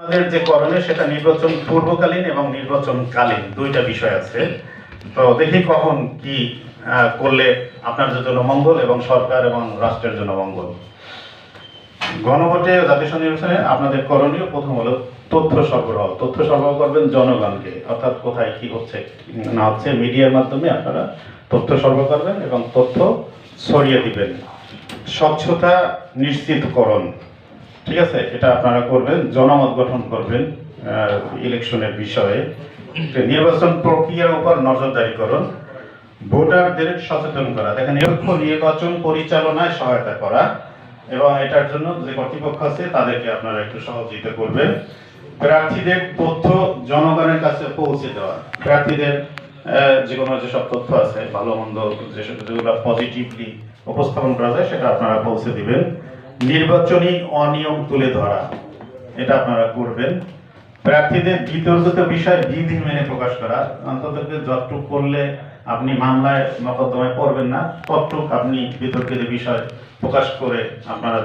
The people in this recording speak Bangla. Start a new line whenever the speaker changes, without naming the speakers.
আমাদের যে করণীয় সেটা নির্বাচন পূর্বকালীন এবং নির্বাচনকালীন দুইটা বিষয় আছে। তো দেখি কখন কি করলে আপনাদের জন্য মঙ্গল এবং সরকার এবং রাষ্ট্রের জন্য মঙ্গল। গণভোটে জাতীয় সংসদ নির্বাচনে আপনাদের করণীয় প্রথম হলো তথ্য সরবরাহ। তথ্য সরবরাহ করবেন জনগণকে, অর্থাৎ কোথায় কি হচ্ছে না হচ্ছে মিডিয়ার মাধ্যমে আপনারা তথ্য সরবরাহ করবেন এবং তথ্য ছড়িয়ে দিবেন। স্বচ্ছতা নিশ্চিতকরণ, ঠিক আছে, এটা আপনারা করবেন। জনমত গঠন করবেন ইলেকশনের বিষয়ে। নির্বাচন প্রক্রিয়ার উপর নজরদারি করুন। ভোটারদের সচেতন করা, দেখেন নিরপেক্ষ নির্বাচন পরিচালনায় সহায়তা করা এবং এটার জন্য যে কর্তৃপক্ষ আছে তাদেরকে আপনারা একটু সহযোগিতা করবেন। প্রার্থীদের তথ্য জনগণের কাছে পৌঁছে দেওয়া, প্রার্থীদের যে কোনো যেসব তথ্য আছে ভালো মন্দ যেগুলো পজিটিভলি উপস্থাপন করা যায় সেটা আপনারা পৌঁছে দিবেন। নির্বাচনী অনিয়ম তুলে ধরা, এটা আপনারা করবেন। প্রার্থীদের বিতর্কিত বিষয় বিধি মেনে প্রকাশ করা, অন্তত যতটুক করলে আপনি মামলায় মকদ্দমায় পড়বেন না, ততটুক আপনি বিতর্কিত বিষয় প্রকাশ করে আপনারা